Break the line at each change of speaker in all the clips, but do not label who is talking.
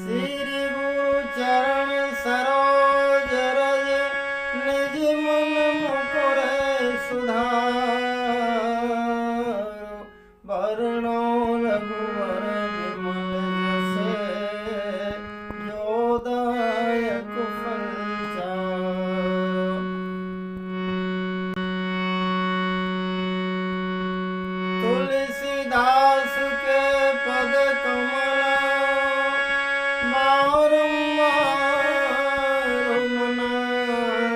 श्री गुरु चरण सरोज रज निज मन मुकुर सुधारो वरणो रघुवर विमल जसे जोदायक फल चारो। तुलसीदास के पद कमल बारंबार मनाए।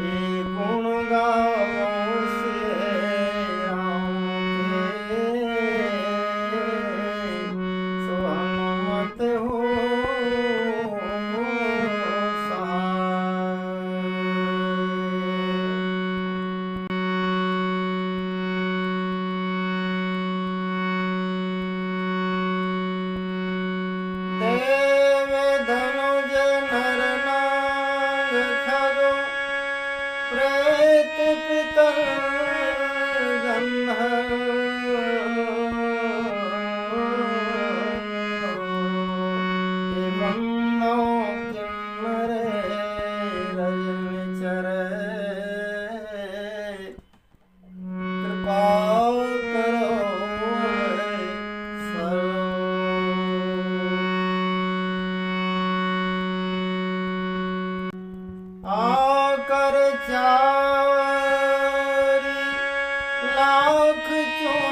ये गुण गावों सिए राम के, सो हनुमत हो देव धनुज नर नाग खग प्रेत पितर गंधर्व बंदो किन्नर रजनिचर कृपा करो आकर 4 लाख 84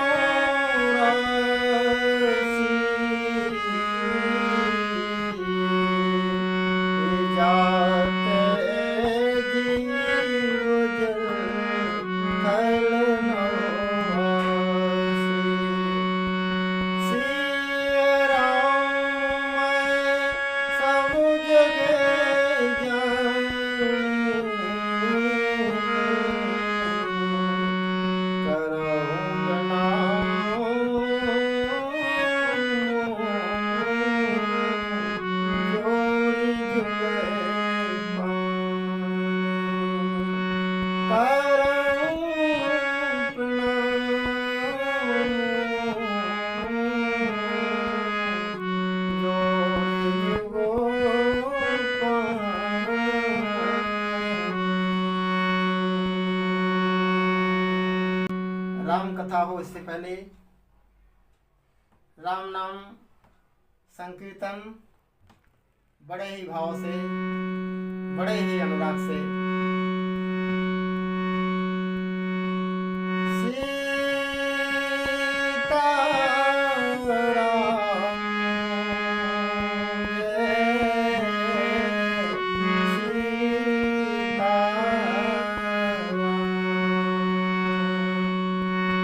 जाते जीव जल थल नवासी। सिय राम मैं सब जगह राम कथा हो इससे पहले राम नाम संकीर्तन बड़े ही भाव से, बड़े ही अनुराग से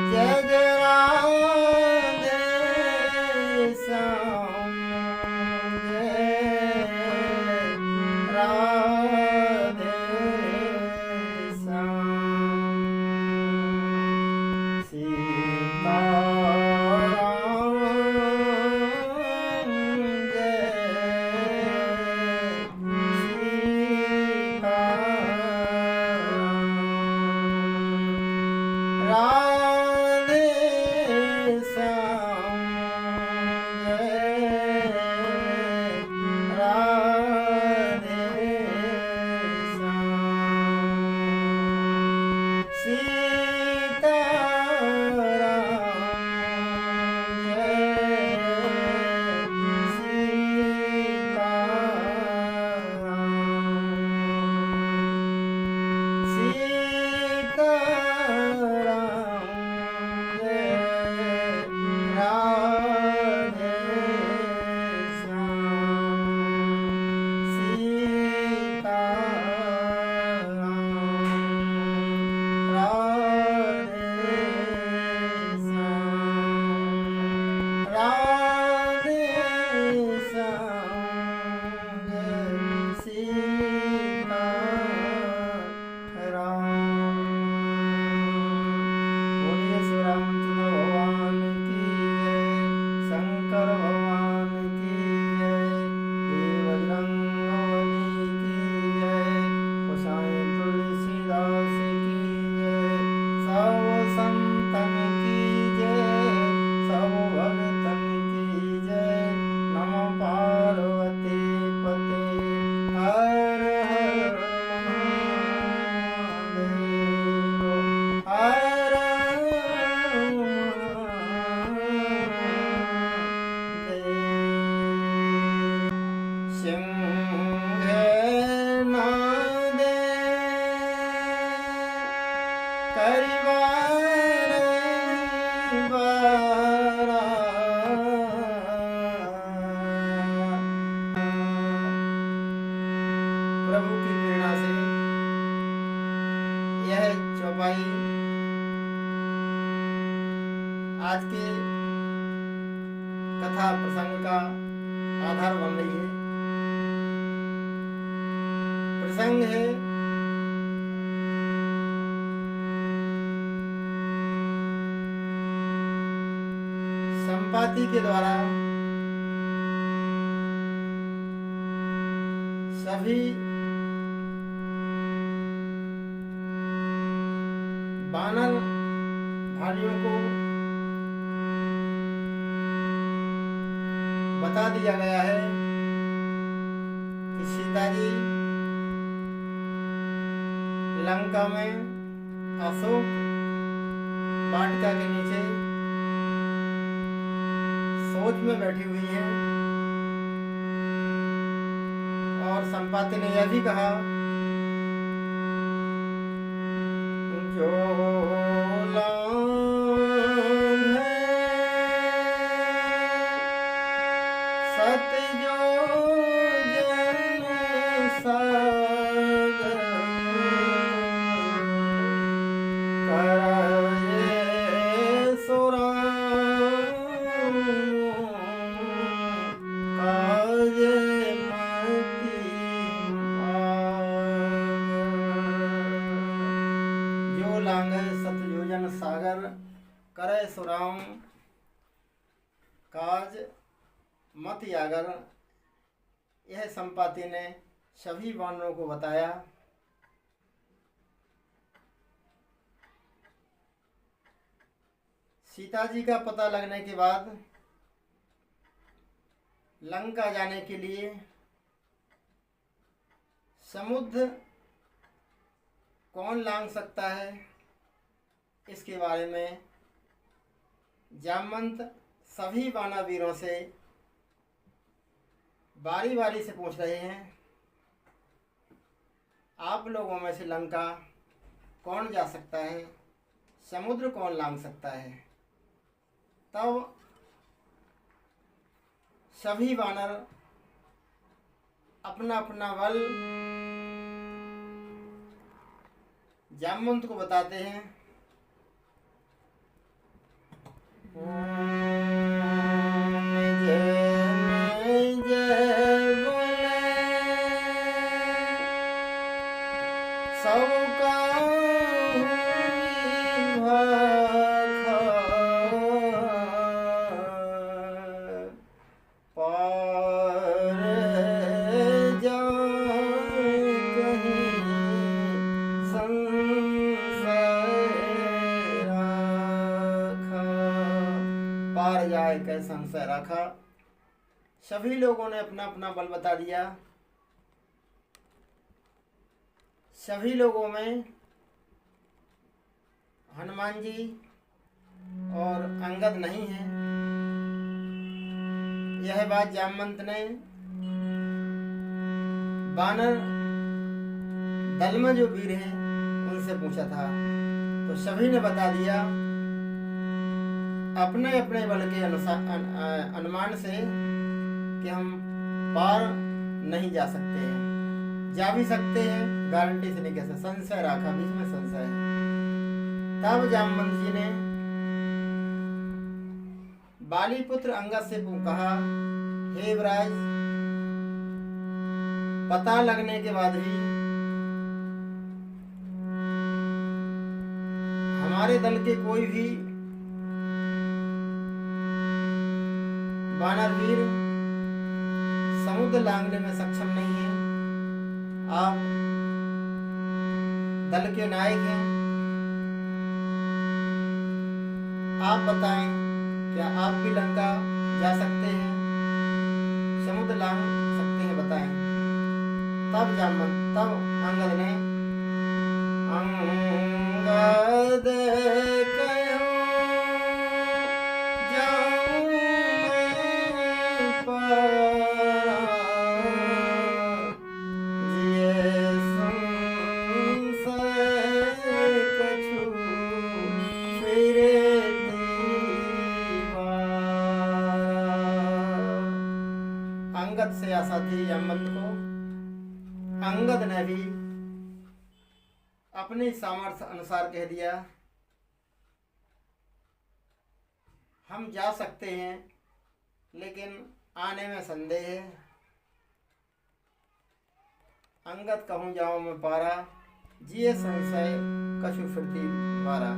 जय जय राधे श्याम जय राधे श्याम सीताराम जय सीताराम राधे आज के कथा प्रसंग का आधार बन रही है। प्रसंग है संपाति के द्वारा सभी वानर भाइयों को बता दिया गया है कि सीता जी लंका में अशोक वाटिका के नीचे सोच में बैठी हुई हैं। और संपाति ने यह भी कहा, जो सागर करे सुराम काज मत यागर। यह संपाति ने सभी वानरों को बताया। सीता जी का पता लगने के बाद लंका जाने के लिए समुद्र कौन लांघ सकता है, इसके बारे में जामवंत सभी वानरवीरों से बारी बारी से पूछ रहे हैं, आप लोगों में से लंका कौन जा सकता है, समुद्र कौन लांघ सकता है। तब सभी वानर अपना अपना बल जामवंत को बताते हैं। पार जाए कै संशय रखा। सभी लोगों ने अपना अपना बल बता दिया। सभी लोगों में हनुमान जी और अंगद नहीं है। यह बात जामवंत ने वानर दल में जो वीर हैं उनसे पूछा था, तो सभी ने बता दिया अपने अपने बल के अनुमान से कि हम पार नहीं जा सकते हैं। जा भी सकते हैं, गारंटी से नहीं कह सकते। संशय रखा, बीच में संशय है। तब जामवंत जी ने बाली पुत्र अंगद से कहा, हे युवराज, पता लगने के बाद भी हमारे दल के कोई भी वानरवीर समुद्र लांघने में सक्षम नहीं है। आप दल के नायक हैं, आप बताएं, क्या आप भी लंका जा सकते हैं, समुद्र लांघ सकते हैं, बताएं। तब अंगद ने अंगद अंगद से आशा थी जामवंत को। अंगद ने भी अपने सामर्थ्य अनुसार कह दिया, हम जा सकते हैं लेकिन आने में संदेह है। अंगत कहूँ जाऊँ मैं पारा, जिए संशय कछु फिरती वारा।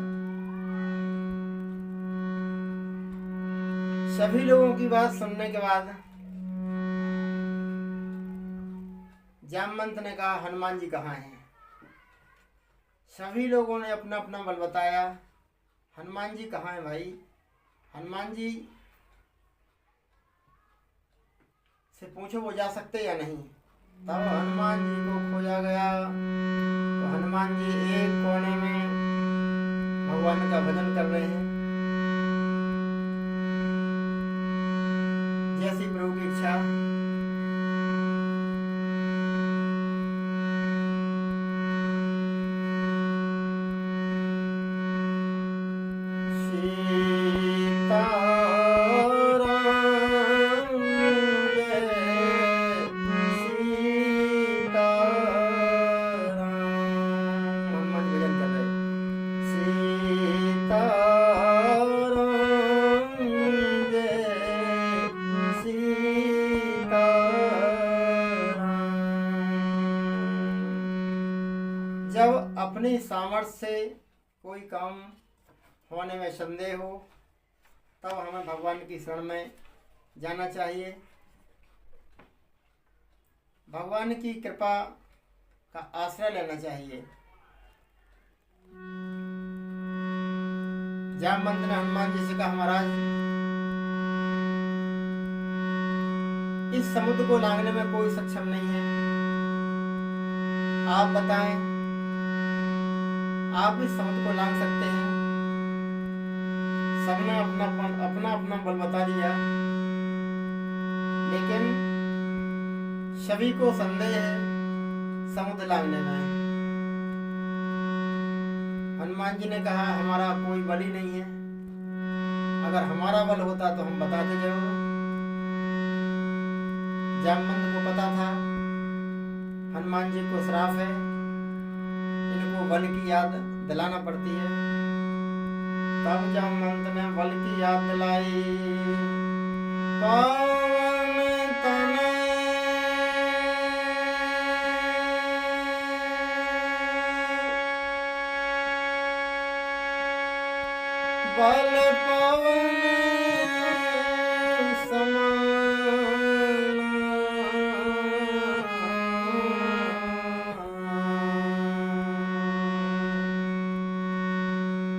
सभी लोगों की बात सुनने के बाद जामवंत ने कहा, हनुमान जी कहाँ हैं? सभी लोगों ने अपना अपना बल बताया। हनुमान जी कहाँ हैं भाई? हनुमान जी से पूछो वो जा सकते या नहीं। तब हनुमान जी को खोजा गया तो हनुमान जी एक कोने में भगवान का भजन कर रहे हैं, जैसी प्रभु की इच्छा। जब अपनी सामर्थ्य से कोई काम होने में संदेह हो तब हमें भगवान की शरण में जाना चाहिए। भगवान की कृपा का आश्रय लेना चाहिए। जामवंत ने हनुमान जी से कहा, महाराज इस समुद्र को लांघने में कोई सक्षम नहीं है, आप बताएं, आप इस समुद्र को लांघ सकते हैं? सबने अपना अपना बल बता दिया, लेकिन सभी को संदेह है समुद्र लांघने में। हनुमान जी ने कहा, हमारा कोई बल ही नहीं है, अगर हमारा बल होता तो हम बताते जरूर। जामवंत को पता था हनुमान जी को श्राप है, इनको बल की याद दिलाना पड़ती है। तब जामवंत ने बल की याद दिलाई। पवन तनय बल पवन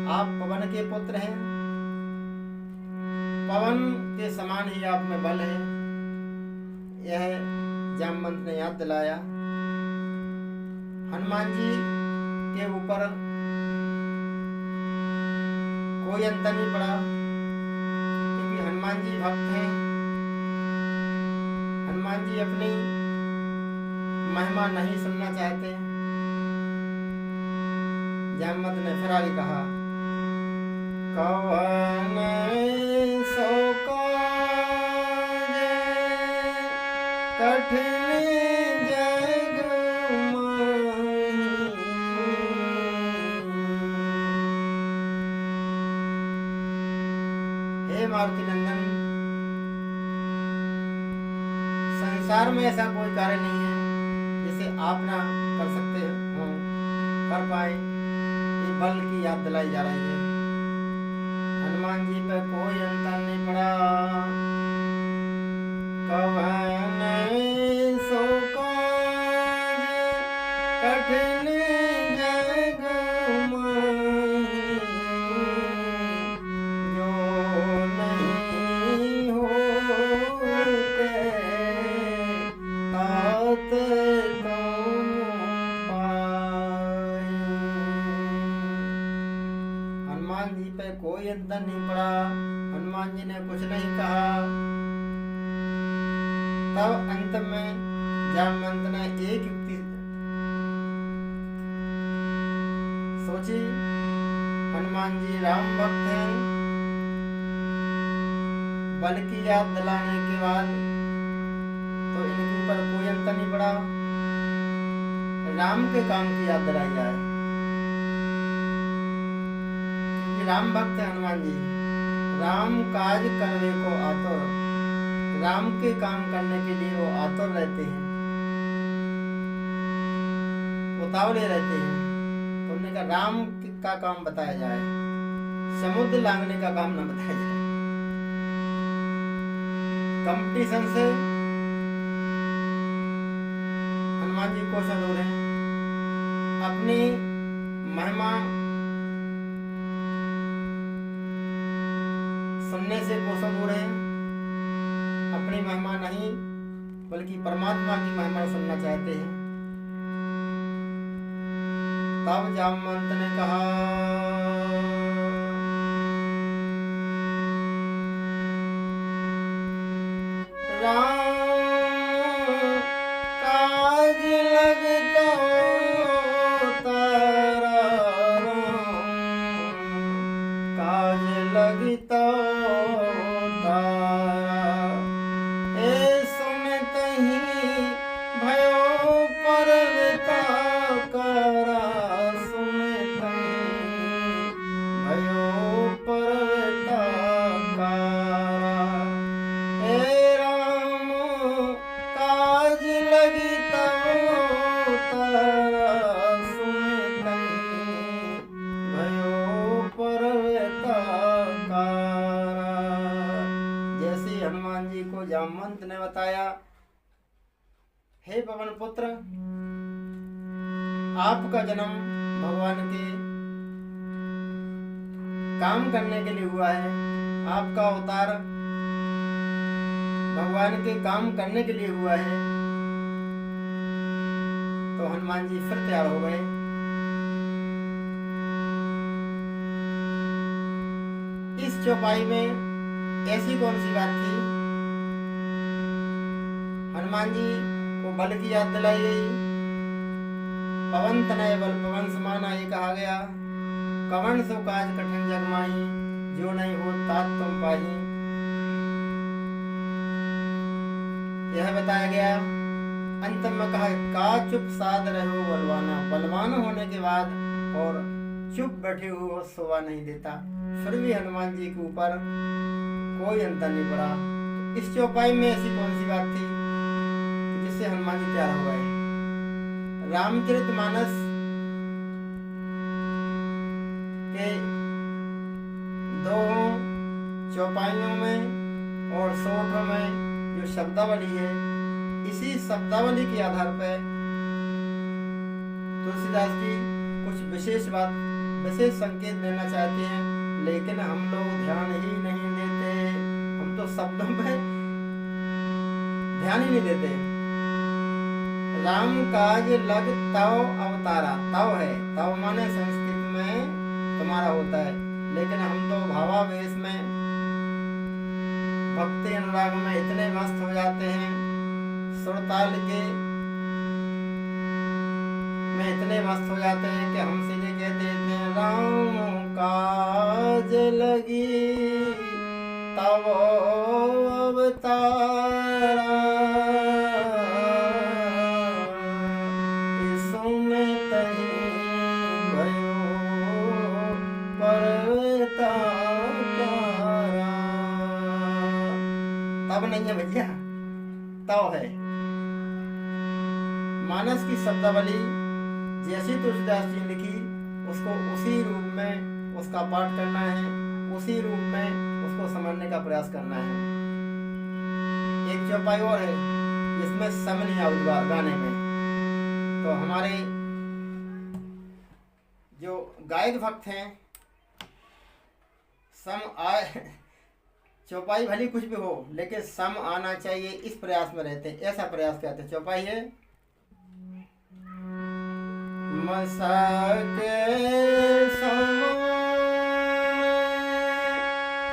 आप पवन के पुत्र हैं, पवन के समान ही आप में बल है, यह जामवंत ने याद दिलाया। हनुमान जी के ऊपर कोई अंतर नहीं पड़ा, क्योंकि हनुमान जी भक्त हैं। हनुमान जी अपनी महिमा नहीं सुनना चाहते। जामवंत ने फिर आगे कहा, कवन सो काज कठिन जग माही। हे मारुति नंदन, संसार में ऐसा कोई कार्य नहीं है जिसे आप ना कर सकते हो, कर पाए। ये बल की याद दिलाई जा रही है। हनुमान जी पे कोई अंतर नहीं पड़ा। कवन सो काज कठिन जग माही, जो नहीं होते तात तुम पाई। हनुमान जी पे कोई अंतर नहीं पड़ा। हनुमान जी ने कुछ नहीं कहा। तब अंत में जामवंत ने एक युक्ति सोची। हनुमान जी राम भक्त हैं, बल की याद दिलाने के बाद तो इनके ऊपर कोई अंतर नहीं पड़ा। राम के काम की याद दिलाई जाए, राम भक्त है हनुमान जी। राम काज करने को आतुर, राम के काम करने के लिए वो आतुर रहते हैं, उतावले रहते हैं। तो उन्होंने कहा राम का काम बताया जाए, समुद्र लांघने का काम न बताया जाए। कंपटीशन से हनुमान जी क्वेश्चन हो रहे हैं, अपनी महिमा सुनने से क्वेश्चन हो रहे हैं, अपनी महिमा नहीं बल्कि परमात्मा की महिमा सुनना चाहते हैं। तब जामवंत ने कहा काज लगता तारा, काज लगता तारा, ए सुनतहि भयो परवता करा, सुनतहि भयो परवता करा, ए राम काज लगी तब तारा, सुनतहि भयो परवता करा। जैसे हनुमान जी को जामवंत ने बताया, हे पवन पुत्र, आपका जन्म भगवान के काम करने के लिए हुआ है, आपका अवतार भगवान के काम करने के लिए हुआ है। तो हनुमान जी फिर तैयार हो गए। इस चौपाई में ऐसी कौन सी बात थी? हनुमान जी को बल की याद दिलाई गई। पवन तनय बल पवन समाना ये कहा गया। कवन सो काज कठिन जग माही, जो नहीं हो तात तुम पाही, यह बताया गया। अंत में कहा का चुप साध रहो बलवाना, बलवान होने के बाद और चुप बैठे हुए शोभा नहीं देता। फिर भी हनुमान जी के ऊपर कोई अंतर नहीं पड़ा। तो इस चौपाई में ऐसी कौन सी बात थी जिससे हनुमान जी तैयार हो गए? रामचरितमानस के दो चौपाइयों में और सोठों में जो शब्दावली है, इसी शब्दावली के आधार पर तुलसीदास जी कुछ विशेष संकेत देना चाहते हैं, लेकिन हम लोग ध्यान ही नहीं देते। हम तो शब्दों पे ध्यान ही नहीं देते। राम काज लग तव अवतारा, तव है, तव माने संस्कृत में तुम्हारा होता है, लेकिन हम तो भावावेश में भक्ति अनुराग में इतने मस्त हो जाते हैं, सुरताल के में इतने मस्त हो जाते हैं कि हम सीधे कह देते हैं राम काज लगी तब अवतारा, सुनतहि भयो परवता करा। तब नहीं है भैया, तव है। मानस की शब्दावली जैसी तुलसीदास जी लिखी, उसको उसी रूप में उसका पाठ करना है, उसी रूप में उसको समझने का प्रयास करना है। एक चौपाई और है जिसमें सम नहीं आउगा गाने में। तो हमारे जो गायक भक्त हैं, सम आए, चौपाई भली कुछ भी हो लेकिन सम आना चाहिए, इस प्रयास में रहते हैं, ऐसा प्रयास करते हैं। चौपाई है मसके समान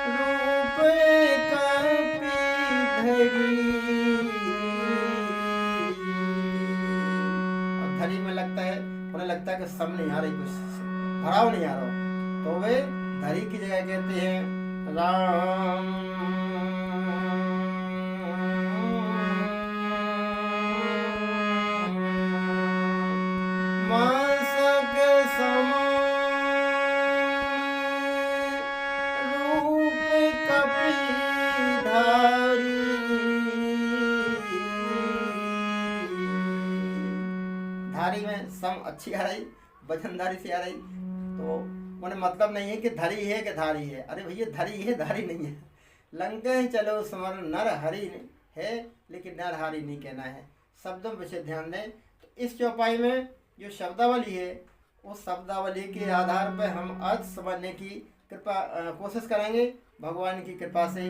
रूप कपि धरी, और धरी में लगता है, उन्हें लगता है कि सम नहीं आ रही, कुछ भराव नहीं आ रहा, तो वे धरी की जगह कहते हैं राम मासक समान रूप सम अच्छी आ रही, वजनदारी से आ रही, तो उन्हें मतलब नहीं है कि धरी है कि धारी है। अरे भैया धरी है, धारी नहीं है। लंका चलो समर नर हरी है, लेकिन नर हारी नहीं कहना है। शब्दों पर विशेष ध्यान दें। तो इस चौपाई में जो शब्दावली है, उस शब्दावली के आधार पर हम अर्थ समझने की कोशिश करेंगे। भगवान की कृपा से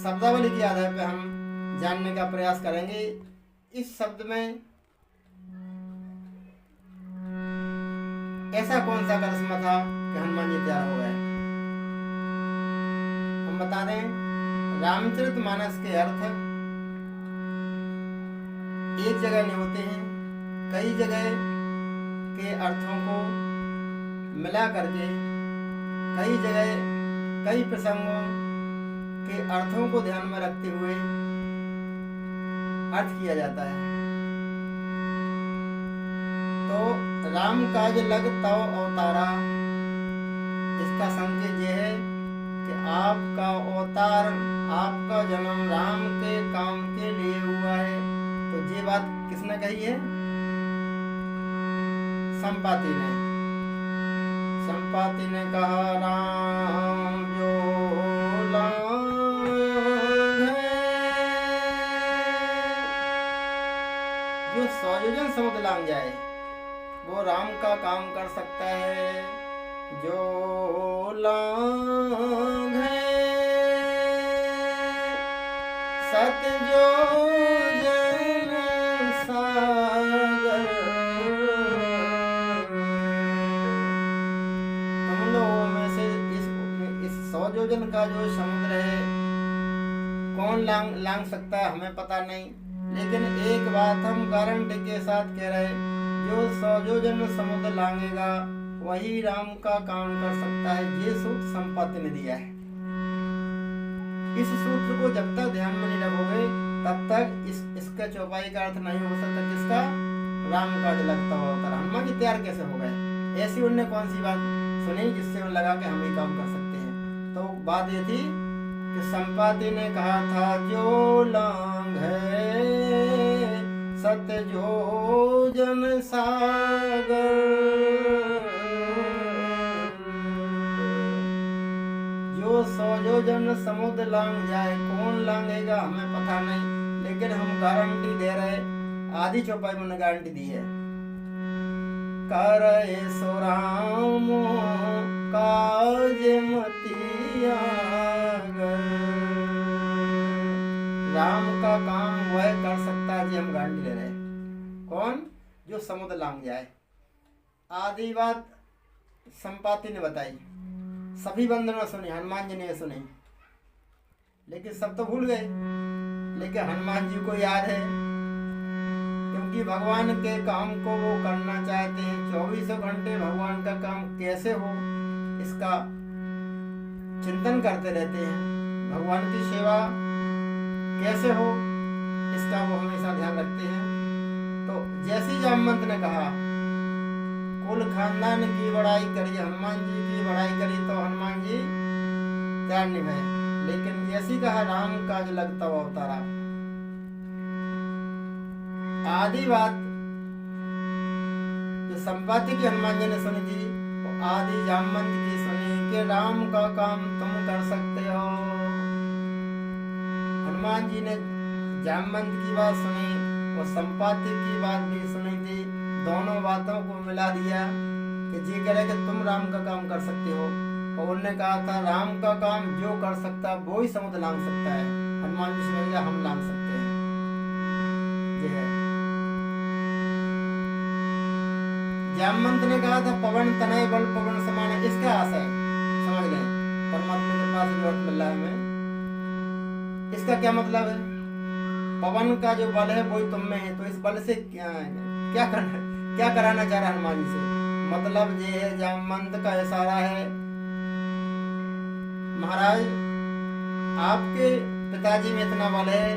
शब्दावली के आधार पर हम जानने का प्रयास करेंगे। इस शब्द में ऐसा कौन सा करिश्मा था कि हनुमान जी तैयार हो गए। हम बता दें, रामचरितमानस के अर्थ एक जगह नहीं होते हैं, कई जगह के अर्थों को मिला करके, कई जगह कई प्रसंगों के अर्थों को ध्यान में रखते हुए अर्थ किया जाता है। तो राम काज लग तव अवतारा, इसका संकेत यह है कि आपका अवतार, आपका जन्म राम के काम के लिए हुआ है। तो ये बात किसने कही है? संपाति ने। संपाति ने कहा राम जो जो सौयोजन समुद्र लांग जाए वो राम का काम कर सकता है। जो लांग है सत जो जन सागर, तुम लोगों में से इस 100 योजन का जो समुद्र है कौन लांग सकता है हमें पता नहीं, लेकिन एक बात हम गारंटी के साथ कह रहे, जो 100 योजन समुद्र लांगेगा वही राम का काम कर सकता है। ये सूत्र संपाति ने दिया है। इस सूत्र को जब तक ध्यान में नहीं रखोगे तब तक इसका चौपाई का अर्थ नहीं हो सकता। किसका? राम का जो लगता होता हनुमान जी तैयार कैसे हो गए? ऐसी उनने कौन सी बात सुनी जिससे उन्हें लगा कि हम ही काम कर सकते हैं? तो बात ये थी कि संपाति ने कहा था जो लांग है सत्य जो जन सागर, जो 100 योजन समुद्र लांग जाए, कौन लांगेगा हमें पता नहीं, लेकिन हम गारंटी दे रहे। आदि चौपाई में गारंटी दी है, करे सो राम काज मतिया, राम का काम वह कर सकता है जी, हम गारंटी ले रहे हैं। कौन? जो समुद्र लांग जाए। आदि बात संपाति ने बताई, सभी बंदर ने सुनी, हनुमान जी ने सुनी, लेकिन सब तो भूल गए। लेकिन हनुमान जी को याद है, क्योंकि भगवान के काम को वो करना चाहते हैं। 24 घंटे भगवान का काम कैसे हो इसका चिंतन करते रहते हैं। भगवान की सेवा कैसे हो इसका वो हमेशा ध्यान रखते हैं। तो जैसी जामवंत ने कहा कुल खानदान की बड़ाई करी, हनुमान जी की बड़ाई करी, तो हनुमान जी तैयार नहीं भये। लेकिन जैसी कहा राम काज लगता हुआ अवतारा। आदि बात जो संपाति की हनुमान जी ने सुनी थी वो आदि जामवंत की सुनी कि राम का काम तुम कर सकते हो। हनुमान जी ने जामवंत की बात सुनी और संपाति की बात भी सुनी थी। दोनों बातों को मिला दिया कि जी करे कि तुम राम का काम कर सकते हो। और उन्होंने कहा था राम का काम जो कर सकता है वो ही समुद्र लांग सकता है। हनुमान जी समझ गया हम लांग सकते हैं। ये है। जामवंत ने कहा था पवन तनय बल पवन समान, इसका आशय समझ लें। परमात्मा के पास जो अर्थ मिल रहा है हमें, इसका क्या मतलब है? पवन का जो बल है वही तुम में है, तो इस बल से क्या कराना चाह रहा है हनुमान जी से? मतलब ये है, जामवंत का इशारा है महाराज आपके पिताजी में इतना बल है,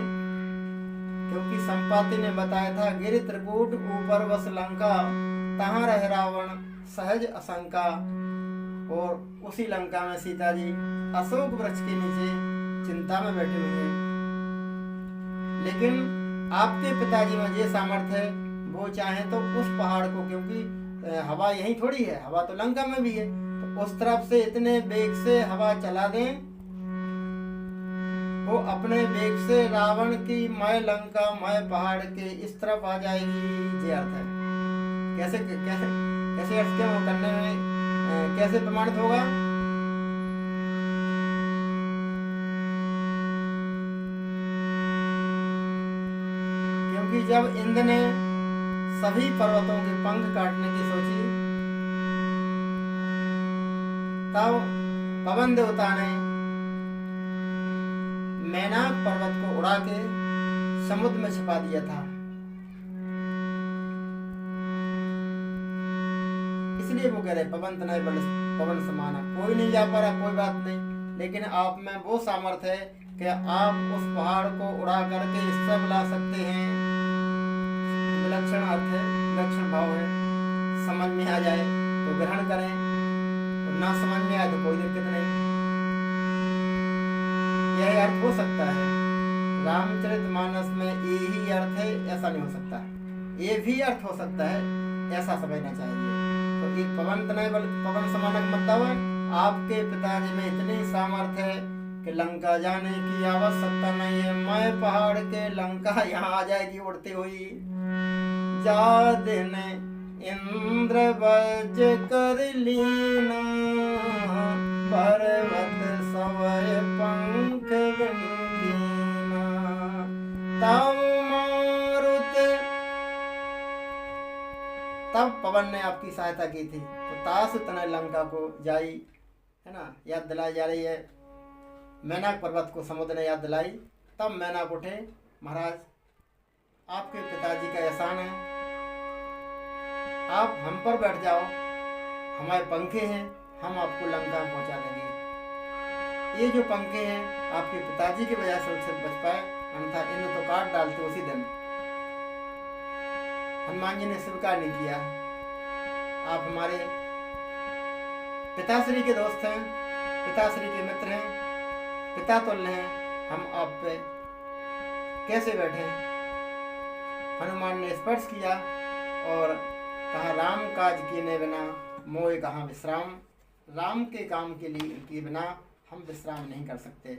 क्योंकि संपाति ने बताया था गिरि त्रिकूट ऊपर वस लंका, तहां रहे रावण सहज असंका। और उसी लंका में सीता जी अशोक वृक्ष के नीचे चिंता में बैठे हुए हैं। लेकिन आपके पिताजी में ये सामर्थ्य है वो चाहे तो उस पहाड़ को, क्योंकि हवा यही थोड़ी है, हवा तो लंका में भी है, तो उस तरफ से इतने वेग से हवा चला दें वो अपने वेग से रावण की मैं लंका मैं पहाड़ के इस तरफ आ जाएगी। ये अर्थ है। कैसे कैसे कैसे अर्थ क्यों करने में कैसे प्रमाणित होगा? क्योंकि जब इंद्र ने सभी पर्वतों के पंख काटने की सोची, तब पवन देवता ने मैनाक पर्वत को उड़ा के समुद्र में छिपा दिया था। इसलिए वो कह रहे पवन तनय बल पवन समाना। कोई नहीं जा पा रहा, कोई बात नहीं, लेकिन आप में वो सामर्थ्य है कि आप उस पहाड़ को उड़ा करके इस तरफ ला सकते हैं। विलक्षण अर्थ है, विलक्षण भाव है। समझ में आ जाए तो ग्रहण करें, और ना समझ में आए तो कोई दिक्कत नहीं। यह अर्थ हो सकता है। रामचरितमानस में यही अर्थ है ऐसा नहीं हो सकता, ये भी अर्थ हो सकता है ऐसा समझना चाहिए। तो ये पवन तनय बल पवन समानक मतलब आपके पिताजी में इतनी सामर्थ्य है कि लंका जाने की आवश्यकता नहीं है। मैं पहाड़ के लंका यहाँ आ जाएगी उड़ती हुई। जा दिन इंद्र वज कर लीना, पर्वत सवय पंख विंदीना। तब पवन ने आपकी सहायता की थी। तो तास तनय लंका को जाई, है ना, याद दिलाई जा रही है। मैनाक पर्वत को समुद्र ने याद दिलाई। तब मैनाक उठे, महाराज आपके पिताजी का एहसान है, आप हम पर बैठ जाओ, हमारे पंखे हैं, हम आपको लंका में पहुंचा देंगे। ये जो पंखे हैं आपके पिताजी की वजह से सुरक्षित बच पाए, अन्यथा इन्हें तो काट डालते उसी दिन। हनुमान जी ने स्वीकार नहीं किया। आप हमारे पिताश्री के दोस्त हैं, पिताश्री के मित्र हैं, पिता तुल्य हैं, हम आप पे कैसे बैठे? हनुमान ने स्पर्श किया और कहा राम काज कीने बिना मोय कहाँ विश्राम। राम के काम के लिए के बिना हम विश्राम नहीं कर सकते।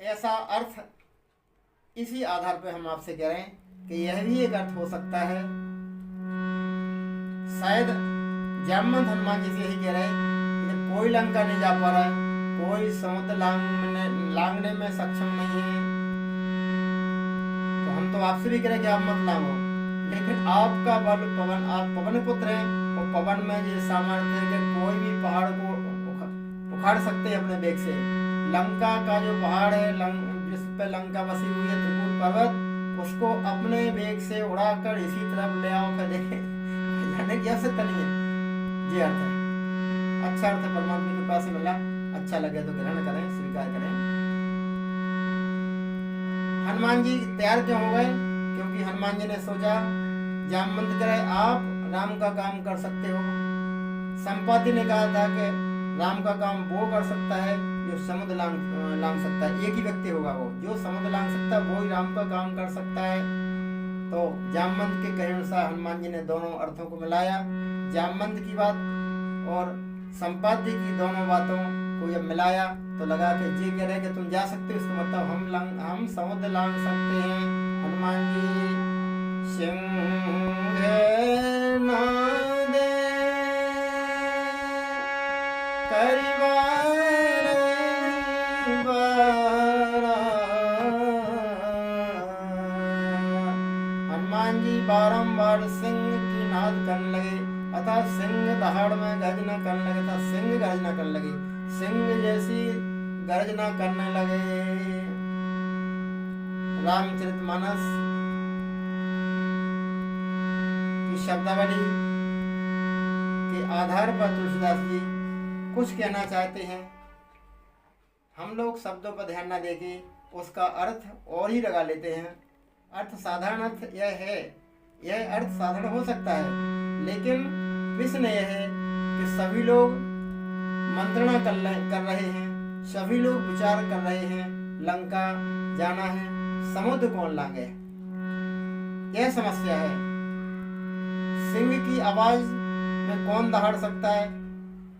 ऐसा अर्थ इसी आधार पर हम आपसे कह रहे हैं कि यह भी एक अर्थ हो सकता है। शायद जामवंत हनुमान जी से यही कह रहे हैं कि कोई लंका नहीं जा पा रहा है, कोई समुद्र लांघने में सक्षम नहीं है, तो हम तो आपसे भी कह रहे हैं कि आप मत लांघो, लेकिन आपका बल पवन, आप पवन पुत्र हैं, और पवन में ये सामर्थ्य है कि कोई भी पहाड़ को उखाड़ सकते हैं अपने वेग से। लंका का जो पहाड़ है, जिस पे लंका बसी हुई है, त्रिकूट पर्वत, उसको अपने वेग से उड़ाकर इसी तरफ ले आओ कर देखे, जाने की आवश्यकता नहीं है। ये अर्थ है, अच्छा अर्थ परमात्मा के पास मिला। अच्छा लगे तो ग्रहण करें, स्वीकार करें। हनुमान जी तैयार क्यों हो गए? क्योंकि हनुमान जी ने सोचा जामवंत करे आप राम का काम कर सकते हो। संपाति ने कहा था कि राम का काम वो कर सकता है जो समुद्र लांघ सकता है। एक ही व्यक्ति होगा वो जो समुद्र लांघ सकता है, वो ही राम का काम कर सकता है। तो जामवंत के कहे अनुसार हनुमान जी ने दोनों अर्थों को मिलाया। जामवंत की बात और संपाति की दोनों बातों को जब मिलाया तो लगा कि जी कह रहे कि तुम जा सकते हो, इसका मतलब हम समुद्र लांघ सकते हैं। हनुमान जी सिंह नादे हनुमान जी बारंबार सिंह की नाद करने लगे, अतः सिंह दहाड़ में गर्जना करने लगे था, सिंह गर्जना करने लगे, सिंह जैसी गर्जना करने लगे। रामचरितमानस की शब्दावली के आधार पर तुलसीदास जी कुछ कहना चाहते हैं। हम लोग शब्दों पर ध्यान न देके उसका अर्थ और ही लगा लेते हैं। अर्थ साधारण अर्थ यह है, यह अर्थ साधारण हो सकता है, लेकिन प्रश्न यह है कि सभी लोग मंत्रणा कर रहे हैं, सभी लोग विचार कर रहे हैं लंका जाना है, समुद्र कौन लांघे? यह समस्या है। सिंह की आवाज में कौन दहाड़ सकता है,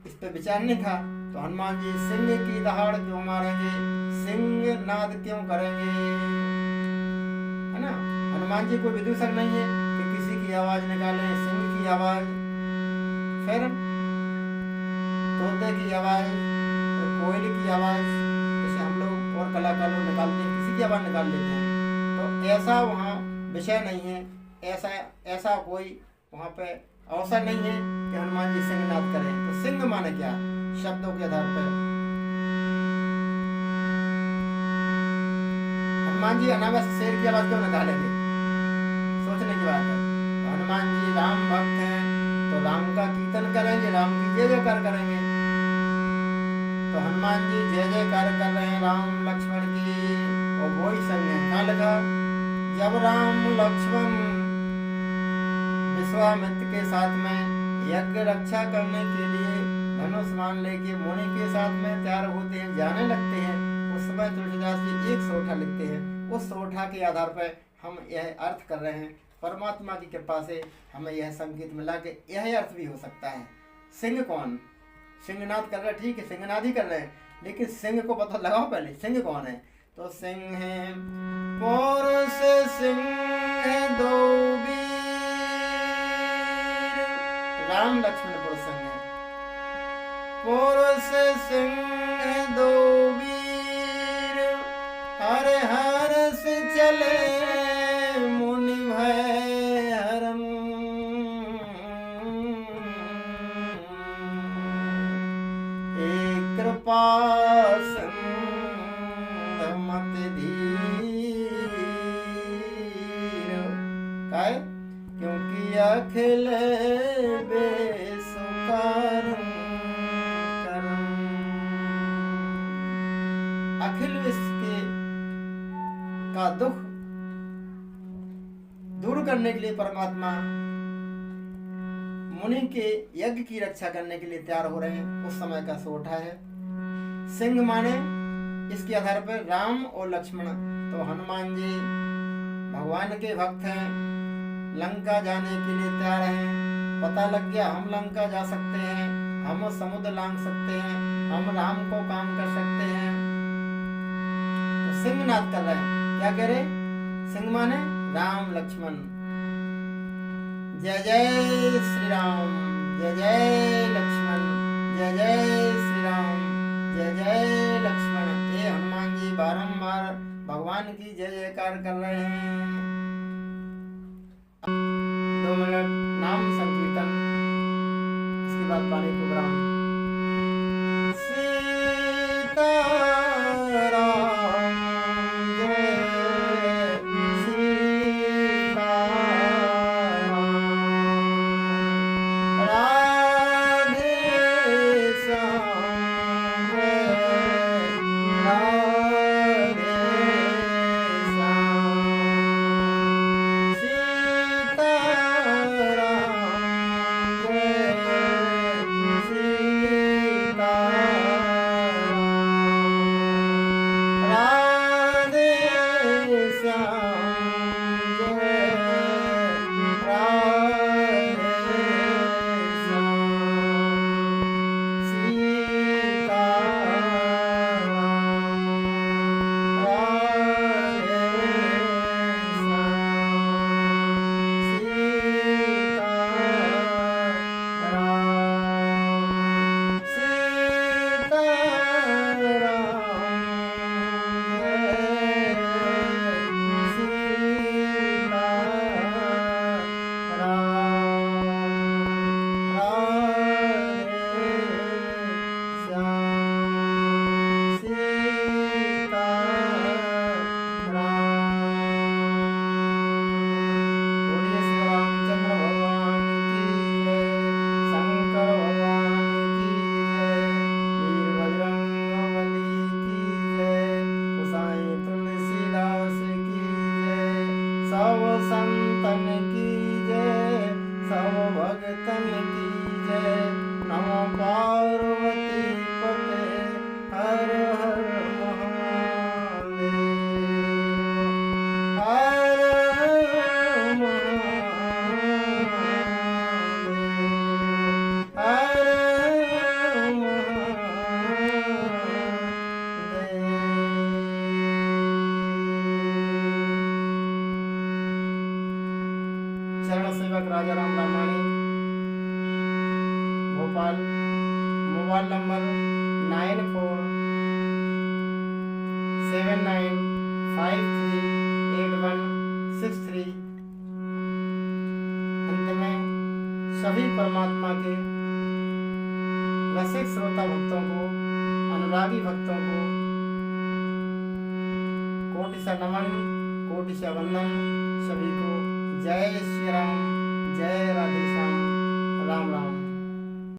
इस पे विचार नहीं था। तो हनुमान जी सिंह की दहाड़ क्यों मारेंगे, सिंह नाद क्यों करेंगे, है ना। हनुमान जी कोई विदूषक नहीं है कि किसी की आवाज निकालें, सिंह की आवाज, फिर तोते की आवाज, फिर कोयल की आवाज, जैसे हम लोग और कलाकार लोग निकालते हैं, किसी की आवाज निकाल लेते हैं। तो ऐसा वहाँ विषय नहीं है, ऐसा कोई वहाँ पे अवसर नहीं है कि हनुमान जी सिंहनाद करें। तो सिंह माने क्या, शब्दों के आधार पर हनुमान जी अनावश्यक शेर की आवाज क्यों निकालेंगे, सोचने की बात है। तो हनुमान जी राम भक्त हैं, तो राम का कीर्तन करेंगे, राम की जय जयकार करेंगे। तो हनुमान जी जय जयकार कर रहे हैं राम लक्ष्मण की, और वही संग है। कहाँ लगा, जब राम लक्ष्मण विश्वामित्र के साथ में यज्ञ रक्षा करने के लिए धनुष मान लेके मुनि के साथ में तैयार होते हैं, जाने लगते हैं, उस समय तुलसीदास जी एक सोठा लिखते हैं। उस सोठा के आधार पर हम यह अर्थ कर रहे हैं। परमात्मा की कृपा से हमें यह संकेत मिला कि यह अर्थ भी हो सकता है। सिंह कौन, सिंहनाद कर रहे हैं, ठीक है सिंहनाद ही कर रहे हैं, लेकिन सिंह को पता लगाओ पहले, सिंह कौन है। तो सिंह है पौरुष सिंह दो वीर, राम लक्ष्मण पुरुषंग है। पौरुष सिंह दो वीर, हर हर्ष चले मुनि भय हरम, एक कृपा मत धीर, काय क्योंकि अखिल बेसुकार करम, अखिल विश्व के का दुख दूर करने के लिए परमात्मा मुनि के यज्ञ की रक्षा करने के लिए तैयार हो रहे हैं। उस समय का सोठा है। सिंह माने इसके आधार पर राम और लक्ष्मण। तो हनुमान जी भगवान के भक्त हैं, लंका जाने के लिए तैयार हैं। पता लग गया हम लंका जा सकते हैं, हम समुद्र लांघ सकते हैं, हम राम को काम कर सकते हैं। तो सिंहनाद कर रहे हैं, क्या कह रहे, सिंह माने राम लक्ष्मण। जय जय श्री राम, जय जय लक्ष्मण, जय जय श्री राम, जय जय लक्ष्मण। ये हनुमान जी बारंबार भगवान की जय जयकार कर रहे हैं। 2 मिनट नाम संकीर्तन, इसके बाद पानी programme. Sita Sita mobile number 9479538163। अंत में सभी परमात्मा के रसिक श्रोता भक्तों को, अनुरागी भक्तों को कोटि सा नमन, कोटि सा वंदन। सभी को जय श्री राम, जय राधे श्याम, राम राम।